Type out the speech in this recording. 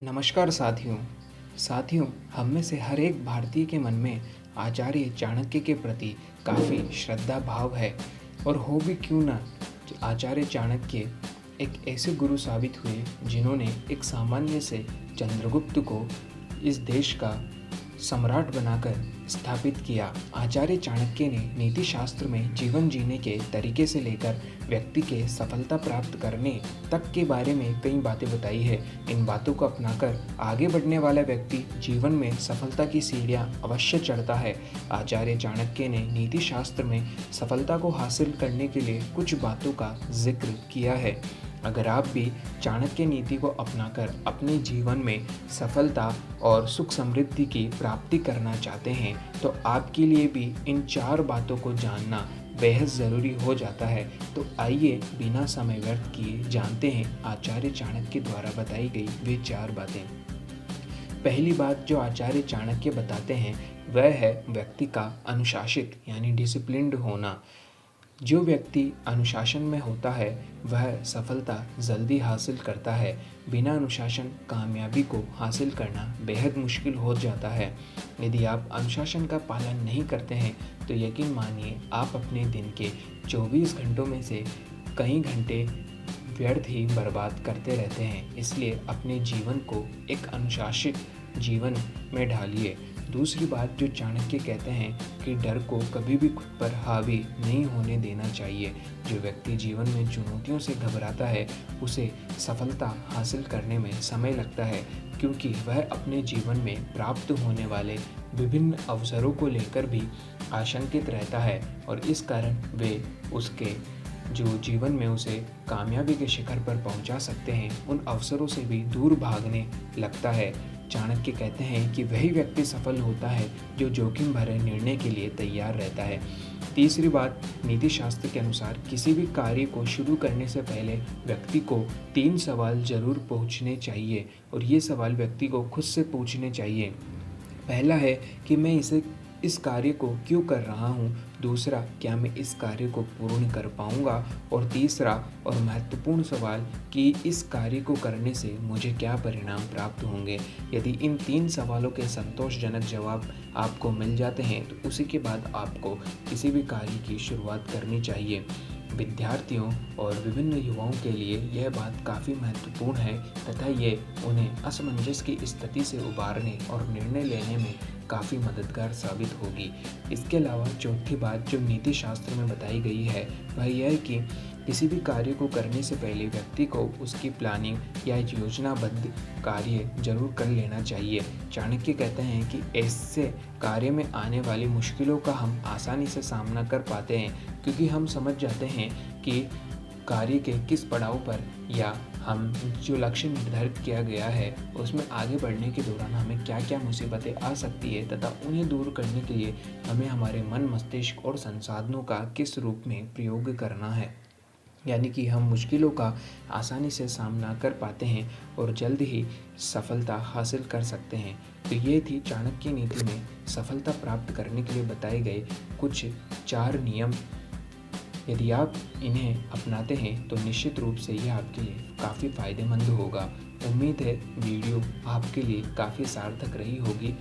नमस्कार साथियों, हम में से हर एक भारतीय के मन में आचार्य चाणक्य के प्रति काफ़ी श्रद्धा भाव है। और हो भी क्यों ना, आचार्य चाणक्य एक ऐसे गुरु साबित हुए जिन्होंने एक सामान्य से चंद्रगुप्त को इस देश का सम्राट बनाकर स्थापित किया। आचार्य चाणक्य ने नीति शास्त्र में जीवन जीने के तरीके से लेकर व्यक्ति के सफलता प्राप्त करने तक के बारे में कई बातें बताई है। इन बातों को अपनाकर आगे बढ़ने वाला व्यक्ति जीवन में सफलता की सीढ़ियां अवश्य चढ़ता है। आचार्य चाणक्य ने नीति शास्त्र में सफलता को हासिल करने के लिए कुछ बातों का जिक्र किया है। अगर आप भी चाणक्य नीति को अपनाकर अपने जीवन में सफलता और सुख समृद्धि की प्राप्ति करना चाहते हैं तो आपके लिए भी इन 4 बातों को जानना बेहद ज़रूरी हो जाता है। तो आइए बिना समय व्यर्थ किए जानते हैं आचार्य चाणक्य द्वारा बताई गई वे 4 बातें। पहली बात जो आचार्य चाणक्य बताते हैं वह है व्यक्ति का अनुशासित यानी डिसिप्लिन्ड होना। जो व्यक्ति अनुशासन में होता है वह सफलता जल्दी हासिल करता है। बिना अनुशासन कामयाबी को हासिल करना बेहद मुश्किल हो जाता है। यदि आप अनुशासन का पालन नहीं करते हैं तो यकीन मानिए आप अपने दिन के 24 घंटों में से कई घंटे व्यर्थ ही बर्बाद करते रहते हैं। इसलिए अपने जीवन को एक अनुशासित जीवन में ढालिए। दूसरी बात जो चाणक्य कहते हैं कि डर को कभी भी खुद पर हावी नहीं होने देना चाहिए। जो व्यक्ति जीवन में चुनौतियों से घबराता है उसे सफलता हासिल करने में समय लगता है, क्योंकि वह अपने जीवन में प्राप्त होने वाले विभिन्न अवसरों को लेकर भी आशंकित रहता है और इस कारण वे उसके जो जीवन में उसे कामयाबी के शिखर पर पहुंचा सकते हैं उन अवसरों से भी दूर भागने लगता है। चाणक्य कहते हैं कि वही व्यक्ति सफल होता है जो जोखिम भरे निर्णय के लिए तैयार रहता है। तीसरी बात, नीति शास्त्र के अनुसार किसी भी कार्य को शुरू करने से पहले व्यक्ति को 3 सवाल जरूर पूछने चाहिए और ये सवाल व्यक्ति को खुद से पूछने चाहिए। पहला है कि मैं इस कार्य को क्यों कर रहा हूँ। दूसरा, क्या मैं इस कार्य को पूर्ण कर पाऊँगा। और तीसरा और महत्वपूर्ण सवाल कि इस कार्य को करने से मुझे क्या परिणाम प्राप्त होंगे। यदि इन 3 सवालों के संतोषजनक जवाब आपको मिल जाते हैं तो उसी के बाद आपको किसी भी कार्य की शुरुआत करनी चाहिए। विद्यार्थियों और विभिन्न युवाओं के लिए यह बात काफ़ी महत्वपूर्ण है तथा ये उन्हें असमंजस की स्थिति से उबारने और निर्णय लेने में काफ़ी मददगार साबित होगी। इसके अलावा चौथी बात जो नीति शास्त्र में बताई गई है वह यह है कि किसी भी कार्य को करने से पहले व्यक्ति को उसकी प्लानिंग या योजनाबद्ध कार्य जरूर कर लेना चाहिए। चाणक्य कहते हैं कि ऐसे कार्य में आने वाली मुश्किलों का हम आसानी से सामना कर पाते हैं, क्योंकि हम समझ जाते हैं कि कार्य के किस पड़ाव पर या हम जो लक्ष्य निर्धारित किया गया है उसमें आगे बढ़ने के दौरान हमें क्या क्या मुसीबतें आ सकती है तथा उन्हें दूर करने के लिए हमें हमारे मन, मस्तिष्क और संसाधनों का किस रूप में प्रयोग करना है। यानी कि हम मुश्किलों का आसानी से सामना कर पाते हैं और जल्द ही सफलता हासिल कर सकते हैं। तो ये थी चाणक्य नीति में सफलता प्राप्त करने के लिए बताए गए कुछ 4 नियम। यदि आप इन्हें अपनाते हैं तो निश्चित रूप से यह आपके लिए काफ़ी फ़ायदेमंद होगा। उम्मीद है वीडियो आपके लिए काफ़ी सार्थक रही होगी।